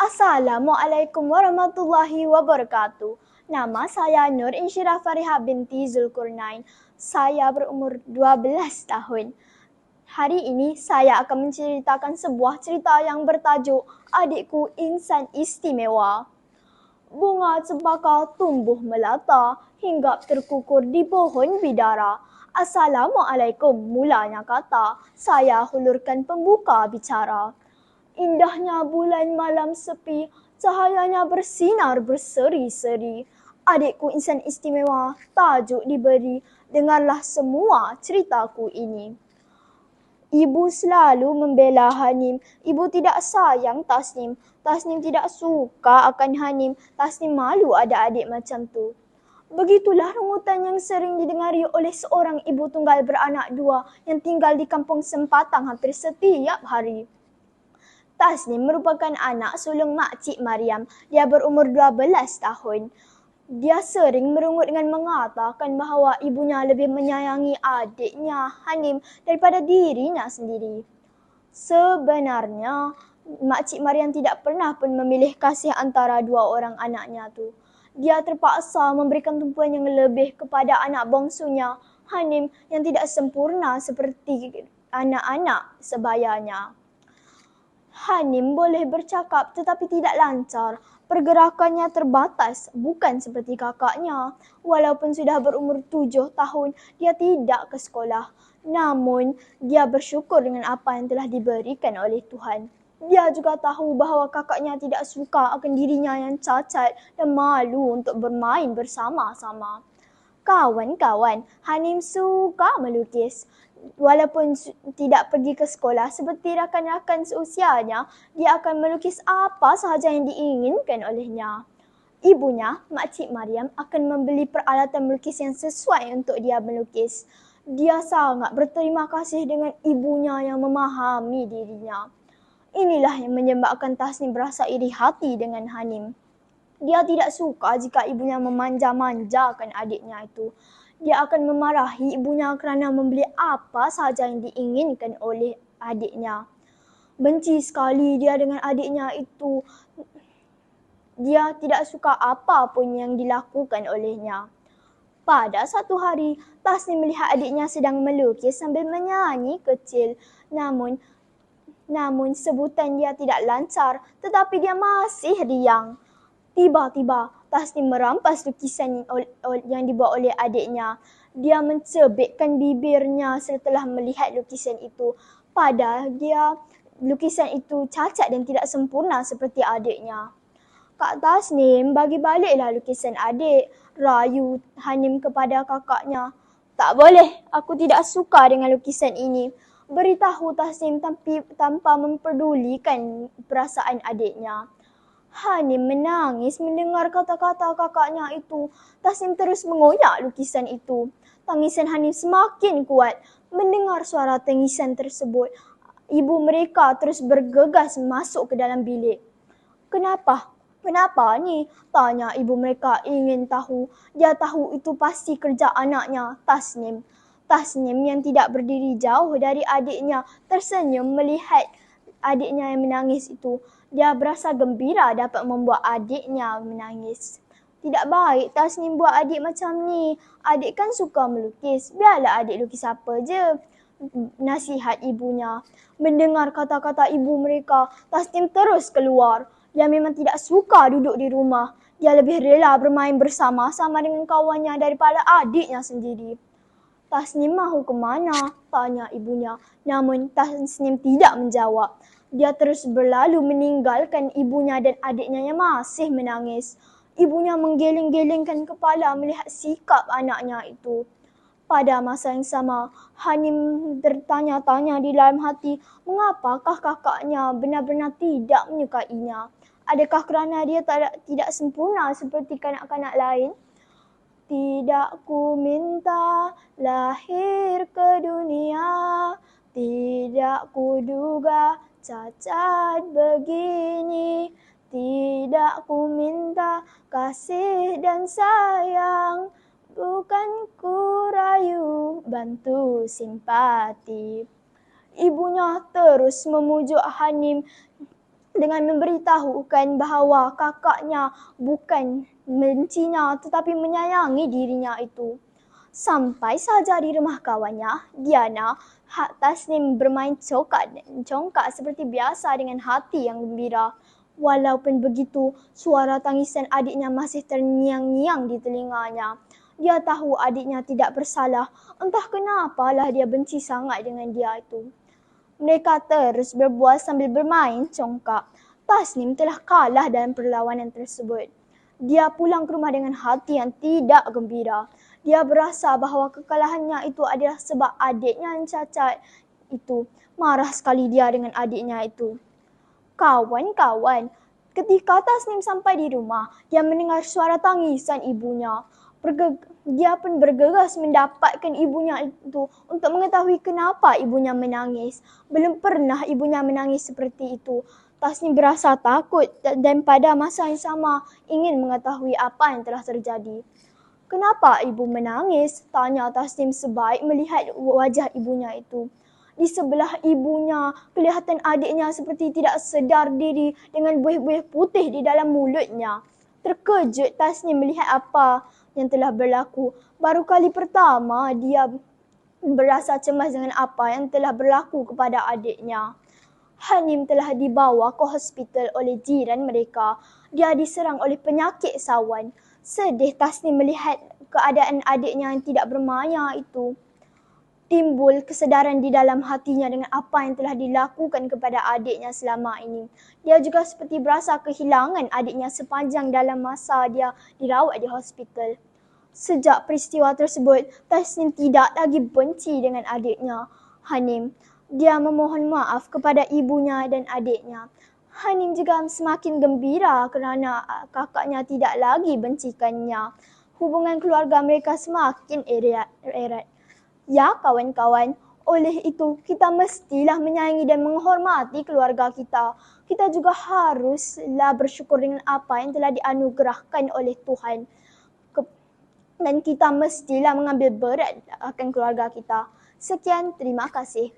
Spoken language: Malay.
Assalamualaikum warahmatullahi wabarakatuh. Nama saya Nur Insyirah Fariha binti Zulkarnain. Saya berumur 12 tahun. Hari ini saya akan menceritakan sebuah cerita yang bertajuk Adikku Insan Istimewa. Bunga cempaka tumbuh melata hingga terkukur di pohon bidara. Assalamualaikum, mulanya kata. Saya hulurkan pembuka bicara. Indahnya bulan malam sepi, cahayanya bersinar berseri-seri. Adikku insan istimewa, tajuk diberi, dengarlah semua ceritaku ini. Ibu selalu membela Hanim. Ibu tidak sayang Tasnim. Tasnim tidak suka akan Hanim. Tasnim malu ada adik macam tu. Begitulah rungutan yang sering didengari oleh seorang ibu tunggal beranak dua yang tinggal di kampung Sempatang hampir setiap hari. Tasnim merupakan anak sulung Makcik Mariam. Dia berumur 12 tahun. Dia sering merungut dengan mengatakan bahawa ibunya lebih menyayangi adiknya Hanim daripada dirinya sendiri. Sebenarnya, Makcik Mariam tidak pernah pun memilih kasih antara dua orang anaknya tu. Dia terpaksa memberikan tumpuan yang lebih kepada anak bongsunya, Hanim, yang tidak sempurna seperti anak-anak sebayanya. Hanim boleh bercakap tetapi tidak lancar. Pergerakannya terbatas, bukan seperti kakaknya. Walaupun sudah berumur 7 tahun, dia tidak ke sekolah. Namun, dia bersyukur dengan apa yang telah diberikan oleh Tuhan. Dia juga tahu bahawa kakaknya tidak suka akan dirinya yang cacat dan malu untuk bermain bersama-sama. Kawan-kawan, Hanim suka melukis. Walaupun tidak pergi ke sekolah seperti rakan-rakan seusianya, dia akan melukis apa sahaja yang diinginkan olehnya. Ibunya, Makcik Mariam, akan membeli peralatan melukis yang sesuai untuk dia melukis. Dia sangat berterima kasih dengan ibunya yang memahami dirinya. Inilah yang menyebabkan Tasnim berasa iri hati dengan Hanim. Dia tidak suka jika ibunya memanja-manjakan adiknya itu. Dia akan memarahi ibunya kerana membeli apa sahaja yang diinginkan oleh adiknya. Benci sekali dia dengan adiknya itu. Dia tidak suka apa pun yang dilakukan olehnya. Pada satu hari, Tasnim melihat adiknya sedang melukis sambil menyanyi kecil. Namun sebutan dia tidak lancar, tetapi dia masih riang. Tiba-tiba, Tasnim merampas lukisan yang dibuat oleh adiknya. Dia mencebikkan bibirnya setelah melihat lukisan itu. Padahal lukisan itu cacat dan tidak sempurna seperti adiknya. Kak Tasnim, bagi baliklah lukisan adik, rayu Hanim kepada kakaknya. Tak boleh, aku tidak suka dengan lukisan ini. Beritahu Tasnim tanpa memperdulikan perasaan adiknya. Hanim menangis mendengar kata-kata kakaknya itu. Tasnim terus mengoyak lukisan itu. Tangisan Hanim semakin kuat. Mendengar suara tangisan tersebut, ibu mereka terus bergegas masuk ke dalam bilik. Kenapa? Kenapa ni? Tanya ibu mereka ingin tahu. Dia tahu itu pasti kerja anaknya, Tasnim. Tasnim yang tidak berdiri jauh dari adiknya tersenyum melihat adiknya yang menangis itu. Dia berasa gembira dapat membuat adiknya menangis. Tidak baik Tasnim buat adik macam ni. Adik kan suka melukis. Biarlah adik lukis apa je. Nasihat ibunya. Mendengar kata-kata ibu mereka, Tasnim terus keluar. Dia memang tidak suka duduk di rumah. Dia lebih rela bermain bersama-sama dengan kawannya daripada adiknya sendiri. Tasnim mahu ke mana? Tanya ibunya. Namun Tasnim tidak menjawab. Dia terus berlalu meninggalkan ibunya dan adiknya yang masih menangis. Ibunya menggeleng-gelengkan kepala melihat sikap anaknya itu. Pada masa yang sama, Hanim bertanya-tanya di dalam hati, mengapakah kakaknya benar-benar tidak menyukainya? Adakah kerana dia tidak sempurna seperti kanak-kanak lain? Tidak ku minta lahir ke dunia, tidak ku duga cacat begini. Tidak ku minta kasih dan sayang, bukan ku rayu bantu simpati. Ibunya terus memujuk Hanim dengan memberitahukan bahawa kakaknya bukan membencinya tetapi menyayangi dirinya itu. Sampai saja di rumah kawannya, Diana, Tasnim bermain congkak seperti biasa dengan hati yang gembira. Walaupun begitu, suara tangisan adiknya masih terngiang-ngiang di telinganya. Dia tahu adiknya tidak bersalah, entah kenapalah dia benci sangat dengan dia itu. Mereka terus berbual sambil bermain congkak. Tasnim telah kalah dalam perlawanan tersebut. Dia pulang ke rumah dengan hati yang tidak gembira. Dia berasa bahawa kekalahannya itu adalah sebab adiknya yang cacat itu. Marah sekali dia dengan adiknya itu. Kawan-kawan, ketika Tasnim sampai di rumah, dia mendengar suara tangisan ibunya. Dia pun bergegas mendapatkan ibunya itu untuk mengetahui kenapa ibunya menangis. Belum pernah ibunya menangis seperti itu. Tasnim berasa takut dan pada masa yang sama ingin mengetahui apa yang telah terjadi. "Kenapa ibu menangis?" tanya Tasnim sebaik melihat wajah ibunya itu. Di sebelah ibunya, kelihatan adiknya seperti tidak sedar diri dengan buih-buih putih di dalam mulutnya. Terkejut Tasnim melihat apa yang telah berlaku. Baru kali pertama dia berasa cemas dengan apa yang telah berlaku kepada adiknya. Hanim telah dibawa ke hospital oleh jiran mereka. Dia diserang oleh penyakit sawan. Sedih Tasnim melihat keadaan adiknya yang tidak bermaya itu. Timbul kesedaran di dalam hatinya dengan apa yang telah dilakukan kepada adiknya selama ini. Dia juga seperti berasa kehilangan adiknya sepanjang dalam masa dia dirawat di hospital. Sejak peristiwa tersebut, Tasnim tidak lagi benci dengan adiknya, Hanim. Dia memohon maaf kepada ibunya dan adiknya. Hanim juga semakin gembira kerana kakaknya tidak lagi bencikannya. Hubungan keluarga mereka semakin erat. Ya kawan-kawan, oleh itu kita mestilah menyayangi dan menghormati keluarga kita. Kita juga haruslah bersyukur dengan apa yang telah dianugerahkan oleh Tuhan. Dan kita mestilah mengambil berat akan keluarga kita. Sekian, terima kasih.